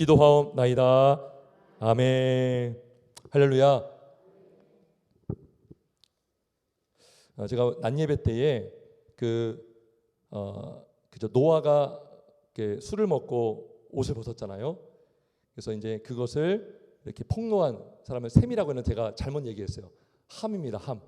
기도하옵나이다. 아멘. 할렐루야. 제가 낮예배 때에 노아가 술을 먹고 옷을 벗었잖아요. 그래서 이제 그것을 이렇게 폭로한 사람을 셈이라고 하는 제가 잘못 얘기했어요. 함입니다. 함.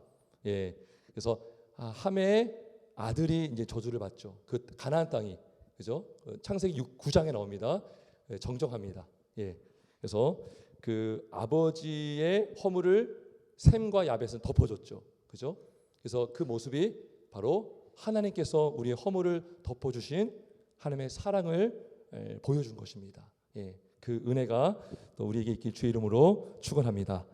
예. 그래서 함의 아들이 이제 저주를 받죠. 그 가나안 땅이, 그죠? 창세기 9장에 나옵니다. 예, 정정합니다. 예. 그래서 그 아버지의 허물을 셈과 야벳은 덮어줬죠. 그죠? 그래서 그 모습이 바로 하나님께서 우리의 허물을 덮어주신 하나님의 사랑을 보여준 것입니다. 예. 그 은혜가 또 우리에게 있길 주의 이름으로 축원합니다.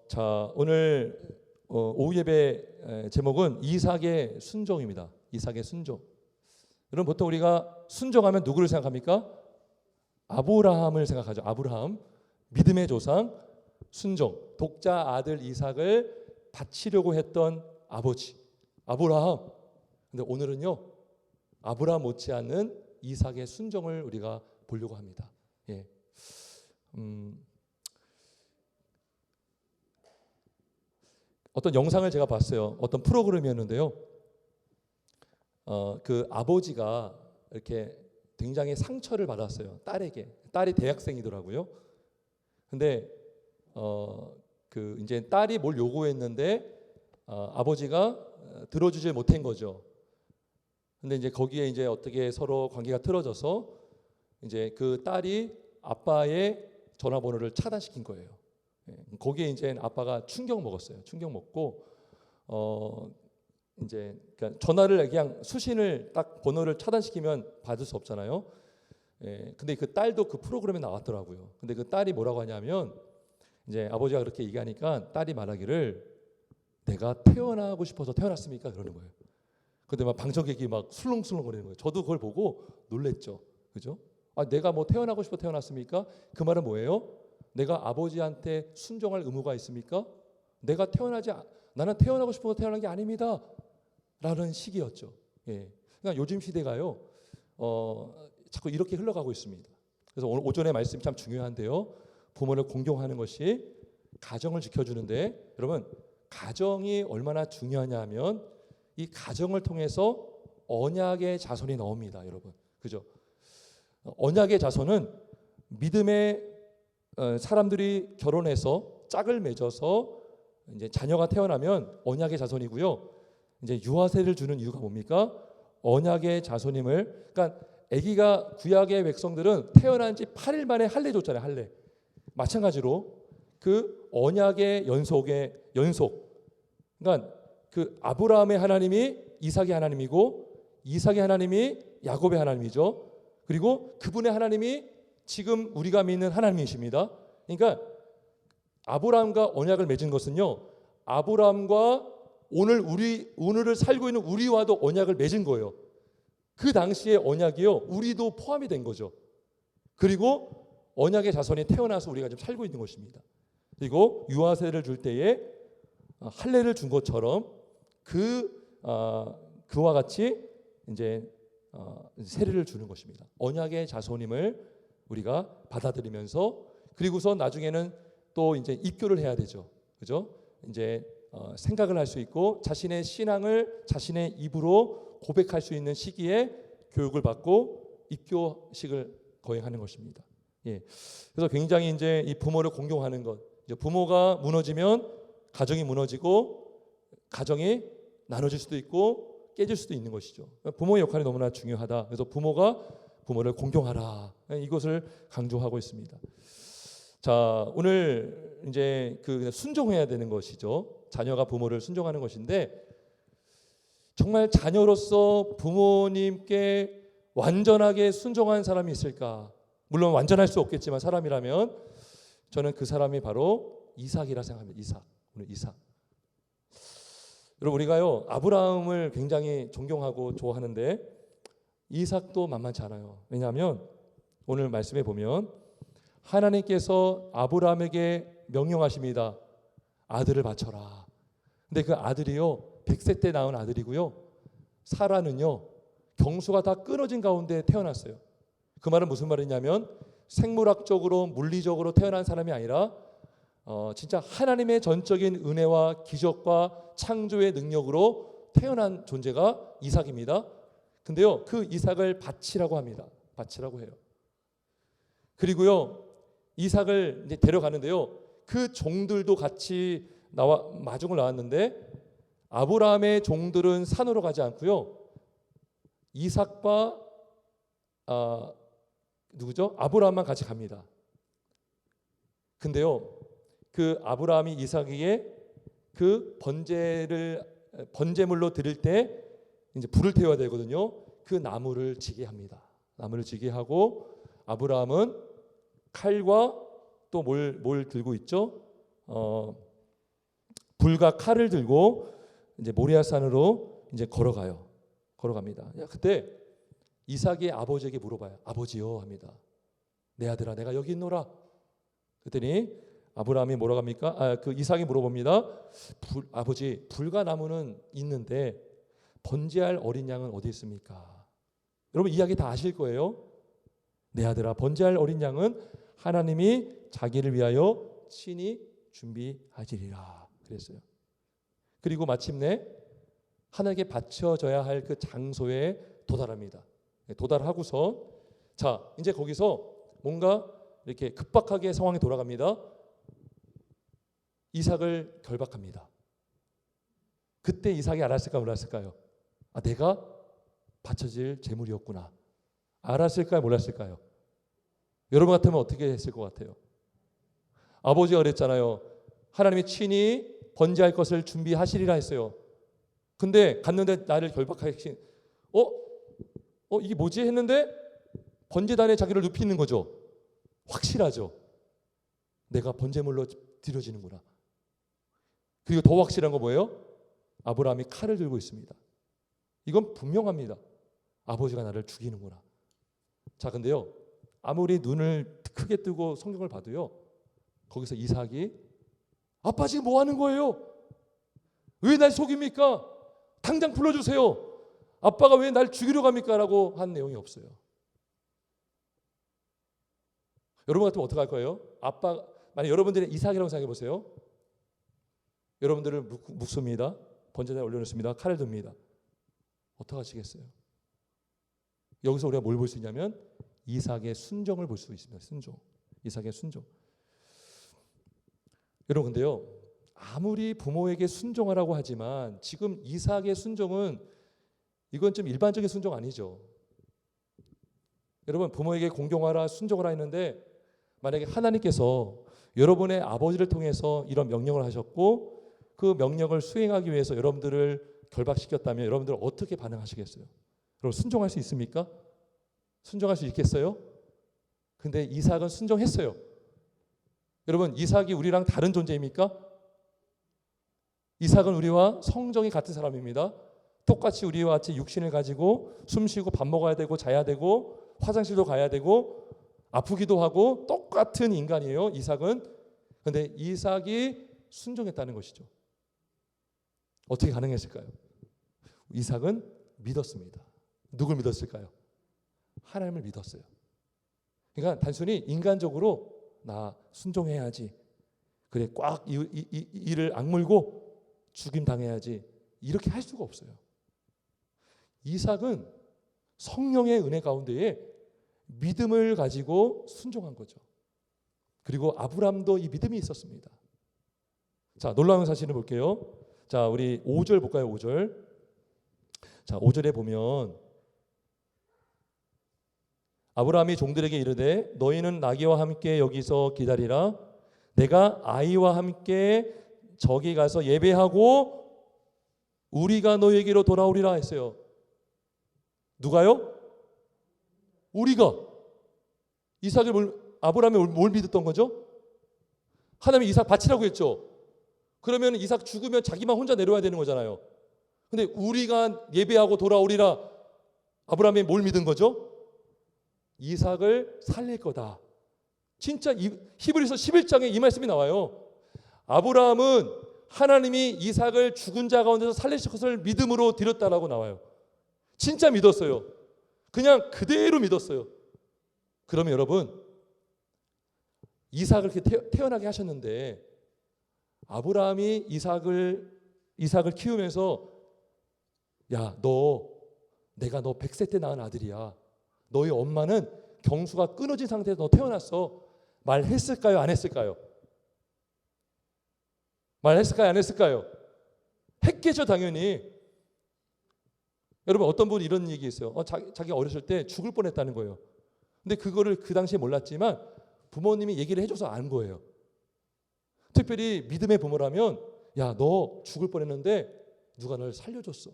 자, 오늘 오후 예배 제목은 이삭의 순종입니다. 이삭의 순종. 여러분, 보통 우리가 순종하면 누구를 생각합니까? 아브라함을 생각하죠. 아브라함, 믿음의 조상, 순종, 독자 아들 이삭을 바치려고 했던 아버지 아브라함. 근데 오늘은요, 아브라함 못지않은 이삭의 순종을 우리가 보려고 합니다. 예. 어떤 영상을 제가 봤어요. 어떤 프로그램이었는데요. 그 아버지가 이렇게 굉장히 상처를 받았어요. 딸에게. 딸이 대학생이더라고요. 근데 이제 딸이 뭘 요구했는데 아버지가 들어주지 못한 거죠. 근데 이제 거기에 이제 어떻게 서로 관계가 틀어져서 이제 그 딸이 아빠의 전화번호를 차단시킨 거예요. 거기에 이제 아빠가 충격 먹었어요. 충격 먹고 이제 그러니까 전화를 그냥 수신을 딱 번호를 차단시키면 받을 수 없잖아요. 근데 그 딸도 그 프로그램에 나왔더라고요. 근데 그 딸이 뭐라고 하냐면 이제 아버지가 그렇게 얘기하니까 딸이 말하기를 내가 태어나고 싶어서 태어났습니까? 그러는 거예요. 근데 막 방청객이 막 술렁술렁거리는 거예요. 저도 그걸 보고 놀랬죠. 그죠? 내가 뭐 태어나고 싶어 태어났습니까? 그 말은 뭐예요? 내가 아버지한테 순종할 의무가 있습니까? 나는 태어나고 싶어서 태어난 게 아닙니다. 라는 식이었죠. 예. 그러니까 요즘 시대가요, 자꾸 이렇게 흘러가고 있습니다. 그래서 오늘 오전에 말씀이 참 중요한데요. 부모를 공경하는 것이 가정을 지켜주는데, 여러분, 가정이 얼마나 중요하냐 하면 이 가정을 통해서 언약의 자손이 나옵니다. 여러분, 그죠? 언약의 자손은 믿음의 사람들이 결혼해서 짝을 맺어서 이제 자녀가 태어나면 언약의 자손이고요. 이제 유아세를 주는 이유가 뭡니까? 언약의 자손임을. 그러니까 아기가 구약의 백성들은 태어난 지 8일 만에 할례 줬잖아요. 할례. 마찬가지로 그 언약의 연속. 그러니까 그 아브라함의 하나님이 이삭의 하나님이고 이삭의 하나님이 야곱의 하나님이죠. 그리고 그분의 하나님이 지금 우리가 믿는 하나님이십니다. 그러니까 아브라함과 언약을 맺은 것은요, 아브라함과 오늘을 살고 있는 우리와도 언약을 맺은 거예요. 그 당시의 언약이요, 우리도 포함이 된 거죠. 그리고 언약의 자손이 태어나서 우리가 지금 살고 있는 것입니다. 그리고 유아세를 줄 때에 할례를 준 것처럼 그와 같이 이제 세례를 주는 것입니다. 언약의 자손임을 우리가 받아들이면서, 그리고서 나중에는 또 이제 입교를 해야 되죠. 그죠? 이제 생각을 할 수 있고 자신의 신앙을 자신의 입으로 고백할 수 있는 시기에 교육을 받고 입교식을 거행하는 것입니다. 예. 그래서 굉장히 이제 이 부모를 공경하는 것, 이제 부모가 무너지면 가정이 무너지고 가정이 나눠질 수도 있고 깨질 수도 있는 것이죠. 부모의 역할이 너무나 중요하다. 그래서 부모가 부모를 공경하라, 이것을 강조하고 있습니다. 자, 오늘 이제 순종해야 되는 것이죠. 자녀가 부모를 순종하는 것인데, 정말 자녀로서 부모님께 완전하게 순종한 사람이 있을까? 물론 완전할 수 없겠지만 사람이라면 저는 그 사람이 바로 이삭이라 생각합니다. 오늘 이삭. 여러분, 우리가요 아브라함을 굉장히 존경하고 좋아하는데 이삭도 만만치 않아요. 왜냐하면 오늘 말씀에 보면 하나님께서 아브라함에게 명령하십니다. 아들을 바쳐라. 근데 그 아들이요 100세 때 낳은 아들이고요. 사라는요 경수가 다 끊어진 가운데 태어났어요. 그 말은 무슨 말이냐면 생물학적으로 물리적으로 태어난 사람이 아니라 진짜 하나님의 전적인 은혜와 기적과 창조의 능력으로 태어난 존재가 이삭입니다. 근데요, 그 이삭을 밭이라고 합니다. 밭이라고 해요. 그리고요, 이삭을 이제 데려가는데요, 그 종들도 같이 마중을 나왔는데 아브라함의 종들은 산으로 가지 않고요, 이삭과 누구죠? 아브라함만 같이 갑니다. 근데요, 그 아브라함이 이삭에게 그 번제물로 드릴 때 이제 불을 태워야 되거든요. 그 나무를 지게 합니다. 나무를 지게 하고 아브라함은 칼과 또 뭘 들고 있죠? 불과 칼을 들고 이제 모리아산으로 이제 걸어갑니다. 그때 이삭의 아버지에게 물어봐요. 아버지요 합니다. 내 아들아, 내가 여기 있노라. 그랬더니 아브라함이 뭐라고 합니까? 그 이삭이 물어봅니다. 아버지, 불과 나무는 있는데 번제할 어린 양은 어디 있습니까? 여러분 이야기 다 아실 거예요. 내 아들아, 번제할 어린 양은 하나님이 자기를 위하여 친히 준비하시리라 그랬어요. 그리고 마침내 하나님께 바쳐져야 할 그 장소에 도달합니다. 도달하고서 자, 이제 거기서 뭔가 이렇게 급박하게 상황이 돌아갑니다. 이삭을 결박합니다. 그때 이삭이 알았을까 몰랐을까요? 내가 바쳐질 제물이었구나. 알았을까요 몰랐을까요? 여러분 같으면 어떻게 했을 것 같아요? 아버지가 그랬잖아요. 하나님이 친히 번제할 것을 준비하시리라 했어요. 근데 갔는데 나를 결박하신 이게 뭐지 했는데 번제단에 자기를 눕히는 거죠. 확실하죠. 내가 번제물로 드려지는구나. 그리고 더 확실한 거 뭐예요? 아브라함이 칼을 들고 있습니다. 이건 분명합니다. 아버지가 나를 죽이는구나. 자, 근데요, 아무리 눈을 크게 뜨고 성경을 봐도요, 거기서 이삭이 아빠 지금 뭐 하는 거예요? 왜 날 속입니까? 당장 불러주세요. 아빠가 왜 날 죽이려 갑니까? 라고 한 내용이 없어요. 여러분 같으면 어떡할 거예요? 만약 여러분들이 이삭이라고 생각해 보세요. 여러분들을 묵습니다. 번제단에 올려놓습니다. 칼을 듭니다. 어떡하시겠어요? 여기서 우리가 뭘 볼 수 있냐면 이삭의 순종을 볼 수 있습니다. 순종. 이삭의 순종. 여러분 근데요, 아무리 부모에게 순종하라고 하지만 지금 이삭의 순종은 이건 좀 일반적인 순종 아니죠. 여러분 부모에게 공경하라 순종하라 했는데 만약에 하나님께서 여러분의 아버지를 통해서 이런 명령을 하셨고 그 명령을 수행하기 위해서 여러분들을 결박시켰다면 여러분들 어떻게 반응하시겠어요? 여러분 순종할 수 있습니까? 순종할 수 있겠어요? 근데 이삭은 순종했어요. 여러분 이삭이 우리랑 다른 존재입니까? 이삭은 우리와 성정이 같은 사람입니다. 똑같이 우리와 같이 육신을 가지고 숨쉬고 밥 먹어야 되고 자야 되고 화장실도 가야 되고 아프기도 하고 똑같은 인간이에요. 이삭은. 그런데 이삭이 순종했다는 것이죠. 어떻게 가능했을까요? 이삭은 믿었습니다. 누굴 믿었을까요? 하나님을 믿었어요. 그러니까 단순히 인간적으로 나 순종해야지. 그래 꽉 이를 악물고 죽임 당해야지. 이렇게 할 수가 없어요. 이삭은 성령의 은혜 가운데에 믿음을 가지고 순종한 거죠. 그리고 아브람도 이 믿음이 있었습니다. 자, 놀라운 사실을 볼게요. 자, 우리 5절 볼까요? 5절. 자, 5절에 보면 아브라함이 종들에게 이르되 너희는 나귀와 함께 여기서 기다리라. 내가 아이와 함께 저기 가서 예배하고 우리가 너희에게로 돌아오리라 했어요. 누가요? 우리가. 아브라함이 뭘 믿었던 거죠? 하나님이 이삭 바치라고 했죠. 그러면 이삭 죽으면 자기만 혼자 내려와야 되는 거잖아요. 근데 우리가 예배하고 돌아오리라. 아브라함이 뭘 믿은 거죠? 이삭을 살릴 거다. 진짜 히브리서 11장에 이 말씀이 나와요. 아브라함은 하나님이 이삭을 죽은 자 가운데서 살리실 것을 믿음으로 드렸다라고 나와요. 진짜 믿었어요. 그냥 그대로 믿었어요. 그러면 여러분 이삭을 이렇게 태어나게 하셨는데 아브라함이 이삭을 키우면서 야, 내가 너 100세 때 낳은 아들이야. 너희 엄마는 경수가 끊어진 상태에서 너 태어났어. 말했을까요? 안 했을까요? 말했을까요? 안 했을까요? 했겠죠, 당연히. 여러분 어떤 분이 이런 얘기 있어요. 자기가 어렸을 때 죽을 뻔했다는 거예요. 근데 그거를 그 당시에 몰랐지만 부모님이 얘기를 해줘서 안 거예요. 특별히 믿음의 부모라면 야, 너 죽을 뻔했는데 누가 널 살려줬어.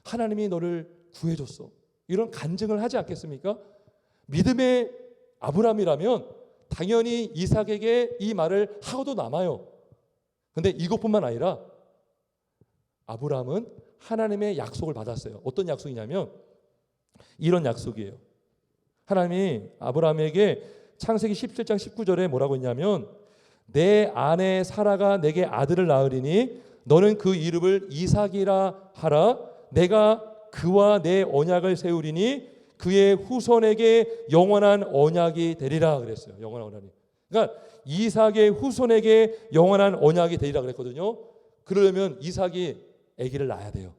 하나님이 너를 구해줬어. 이런 간증을 하지 않겠습니까? 믿음의 아브라함이라면 당연히 이삭에게 이 말을 하고도 남아요. 근데 이것뿐만 아니라 아브라함은 하나님의 약속을 받았어요. 어떤 약속이냐면 이런 약속이에요. 하나님이 아브라함에게 창세기 17장 19절에 뭐라고 했냐면 내 아내 사라가 내게 아들을 낳으리니 너는 그 이름을 이삭이라 하라. 내가 그와 내 언약을 세우리니 그의 후손에게 영원한 언약이 되리라 그랬어요. 영원한 언약이. 그러니까 이삭의 후손에게 영원한 언약이 되리라 그랬거든요. 그러려면 이삭이 아기를 낳아야 돼요.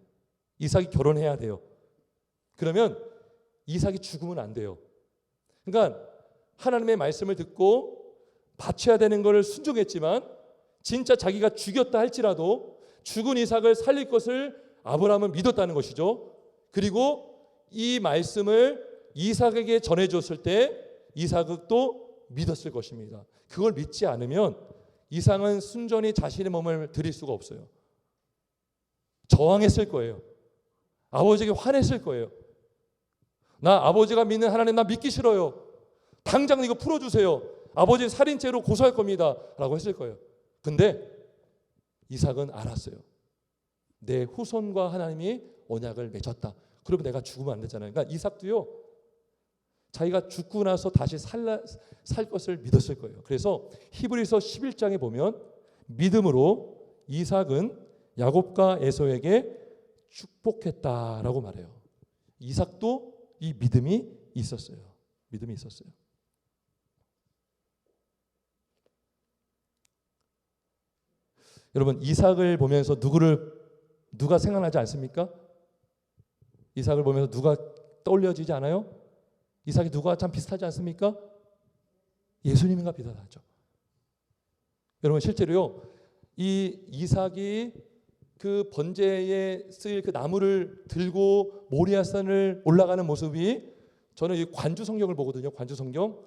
이삭이 결혼해야 돼요. 그러면 이삭이 죽으면 안 돼요. 그러니까 하나님의 말씀을 듣고 바쳐야 되는 것을 순종했지만 진짜 자기가 죽였다 할지라도 죽은 이삭을 살릴 것을 아브라함은 믿었다는 것이죠. 그리고 이 말씀을 이삭에게 전해줬을 때 이삭도 믿었을 것입니다. 그걸 믿지 않으면 이삭은 순전히 자신의 몸을 드릴 수가 없어요. 저항했을 거예요. 아버지에게 화냈을 거예요. 나 아버지가 믿는 하나님 나 믿기 싫어요. 당장 이거 풀어주세요. 아버지 살인죄로 고소할 겁니다. 라고 했을 거예요. 근데 이삭은 알았어요. 내 후손과 하나님이 언약을 맺었다. 그러면 내가 죽으면 안 되잖아요. 그러니까 이삭도요. 자기가 죽고 나서 다시 살 것을 믿었을 거예요. 그래서 히브리서 11장에 보면 믿음으로 이삭은 야곱과 에서에게 축복했다라고 말해요. 이삭도 이 믿음이 있었어요. 믿음이 있었어요. 여러분 이삭을 보면서 누가 생각나지 않습니까? 이삭을 보면서 누가 떠올려지지 않아요? 이삭이 누가 참 비슷하지 않습니까? 예수님과 비슷하죠. 여러분 실제로요. 이 이삭이 그 번제에 쓰일 그 나무를 들고 모리아산을 올라가는 모습이 저는 이 관주 성경을 보거든요. 관주 성경.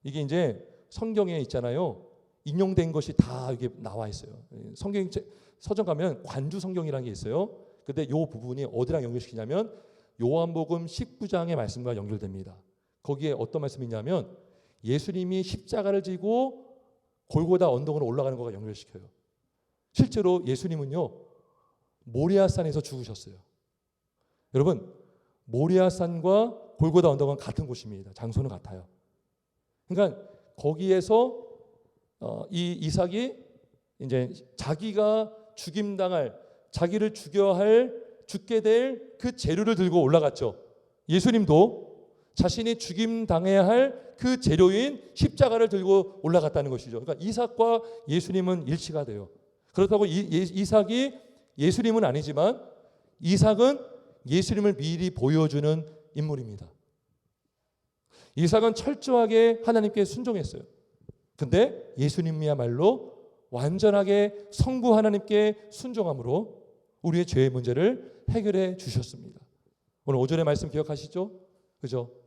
이게 이제 성경에 있잖아요. 인용된 것이 다 이게 나와 있어요. 성경 서점 가면 관주 성경이라는 게 있어요. 근데 이 부분이 어디랑 연결시키냐면 요한복음 19장의 말씀과 연결됩니다. 거기에 어떤 말씀이 있냐면 예수님이 십자가를 지고 골고다 언덕으로 올라가는 것과 연결시켜요. 실제로 예수님은요. 모리아산에서 죽으셨어요. 여러분 모리아산과 골고다 언덕은 같은 곳입니다. 장소는 같아요. 그러니까 거기에서 이 이삭이 이제 자기가 죽임당할 자기를 죽게 될 그 재료를 들고 올라갔죠. 예수님도 자신이 죽임당해야 할 그 재료인 십자가를 들고 올라갔다는 것이죠. 그러니까 이삭과 예수님은 일치가 돼요. 그렇다고 이삭이 예수님은 아니지만 이삭은 예수님을 미리 보여주는 인물입니다. 이삭은 철저하게 하나님께 순종했어요. 근데 예수님이야말로 완전하게 성부 하나님께 순종함으로 우리의 죄의 문제를 해결해 주셨습니다. 오늘 5절의 말씀 기억하시죠? 그죠?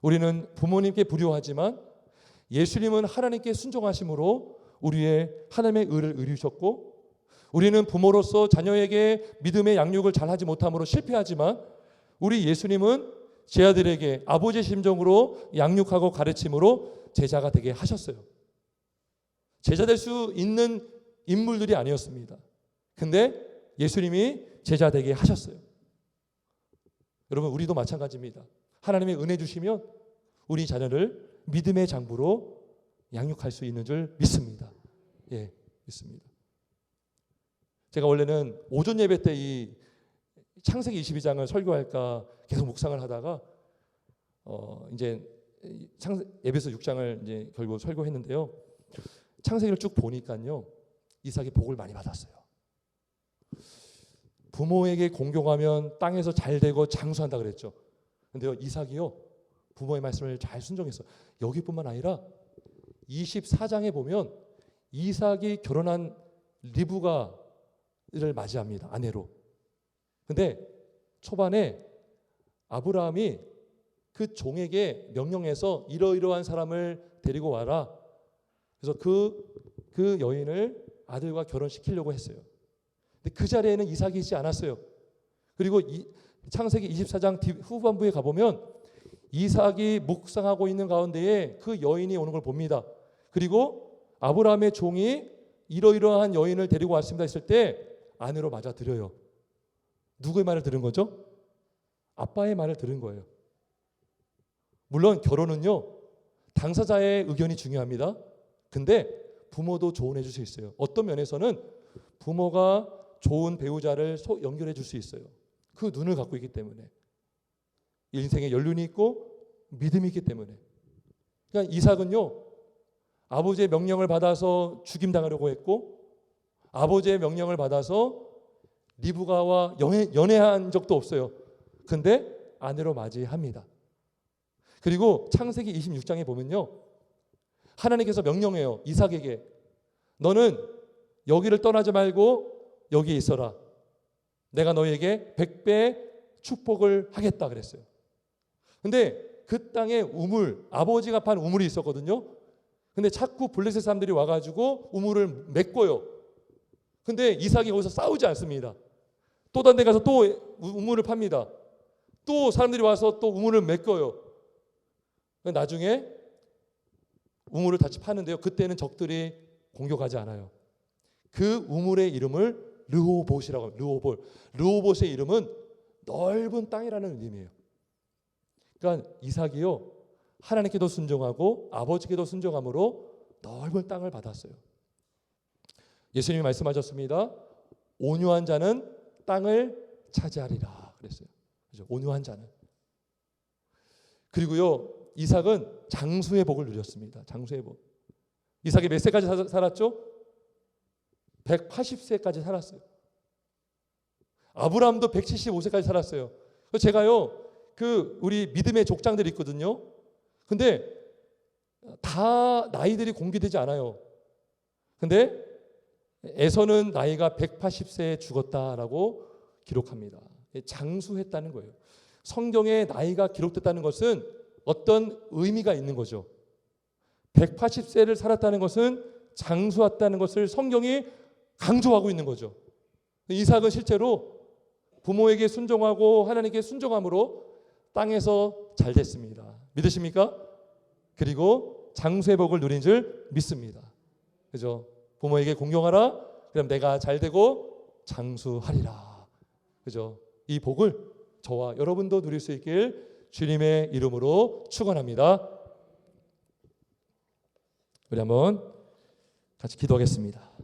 우리는 부모님께 불효하지만 예수님은 하나님께 순종하심으로 우리의 하나님의 의를 이루셨고 우리는 부모로서 자녀에게 믿음의 양육을 잘하지 못함으로 실패하지만 우리 예수님은 제 아들에게 아버지의 심정으로 양육하고 가르침으로 제자가 되게 하셨어요. 제자 될 수 있는 인물들이 아니었습니다. 근데 예수님이 제자 되게 하셨어요. 여러분 우리도 마찬가지입니다. 하나님의 은혜 주시면 우리 자녀를 믿음의 장부로 양육할 수 있는 줄 믿습니다. 예, 믿습니다. 제가 원래는 오전 예배 때 이 창세기 22장을 설교할까 계속 묵상을 하다가 이제 에베소 6장을 이제 결국 설교했는데요. 창세기를 쭉 보니까요, 이삭이 복을 많이 받았어요. 부모에게 공경하면 땅에서 잘 되고 장수한다 그랬죠. 근데요, 이삭이요, 부모의 말씀을 잘 순종했어. 여기뿐만 아니라 24장에 보면 이삭이 결혼한 리브가를 맞이합니다, 아내로. 근데 초반에 아브라함이 그 종에게 명령해서 이러이러한 사람을 데리고 와라. 그래서 그 여인을 아들과 결혼시키려고 했어요. 근데 그 자리에는 이삭이 있지 않았어요. 그리고 창세기 24장 후반부에 가보면 이삭이 묵상하고 있는 가운데에 그 여인이 오는 걸 봅니다. 그리고 아브라함의 종이 이러이러한 여인을 데리고 왔습니다 했을 때 아내로 맞아들여요. 누구의 말을 들은 거죠? 아빠의 말을 들은 거예요. 물론 결혼은요, 당사자의 의견이 중요합니다. 근데 부모도 조언해 줄 수 있어요. 어떤 면에서는 부모가 좋은 배우자를 연결해 줄 수 있어요. 그 눈을 갖고 있기 때문에. 인생에 연륜이 있고 믿음이 있기 때문에. 그러니까 이삭은요, 아버지의 명령을 받아서 죽임당하려고 했고, 아버지의 명령을 받아서 리브가와 연애한 적도 없어요. 근데 아내로 맞이합니다. 그리고 창세기 26장에 보면요, 하나님께서 명령해요. 이삭에게, 너는 여기를 떠나지 말고 여기에 있어라. 내가 너에게 100배의 축복을 하겠다 그랬어요. 근데 그 땅에 우물, 아버지가 판 우물이 있었거든요. 근데 자꾸 블레셋 사람들이 와가지고 우물을 메꿔요. 근데 이삭이 거기서 싸우지 않습니다. 또 다른 데 가서 또 우물을 팝니다. 또 사람들이 와서 또 우물을 메꿔요. 나중에 우물을 다시 파는데요, 그때는 적들이 공격하지 않아요. 그 우물의 이름을 르호봇이라고 합니다. 르호봇의 이름은 넓은 땅이라는 의미예요. 그러니까 이삭이요, 하나님께도 순종하고 아버지께도 순종함으로 넓은 땅을 받았어요. 예수님이 말씀하셨습니다. 온유한 자는 땅을 차지하리라 그랬어요. 그죠? 온유한 자는. 그리고요, 이삭은 장수의 복을 누렸습니다. 장수의 복. 이삭이 몇 세까지 살았죠? 180세까지 살았어요. 아브라함도 175세까지 살았어요. 제가요, 우리 믿음의 족장들이 있거든요. 근데 다 나이들이 공개되지 않아요. 근데 에서는 나이가 180세에 죽었다라고 기록합니다. 장수했다는 거예요. 성경에 나이가 기록됐다는 것은 어떤 의미가 있는 거죠. 180세를 살았다는 것은 장수했다는 것을 성경이 강조하고 있는 거죠. 이삭은 실제로 부모에게 순종하고 하나님께 순종함으로 땅에서 잘 됐습니다. 믿으십니까? 그리고 장수의 복을 누린 줄 믿습니다. 그죠? 부모에게 공경하라. 그럼 내가 잘 되고 장수하리라. 그죠? 이 복을 저와 여러분도 누릴 수 있길 주님의 이름으로 축원합니다. 우리 한번 같이 기도하겠습니다.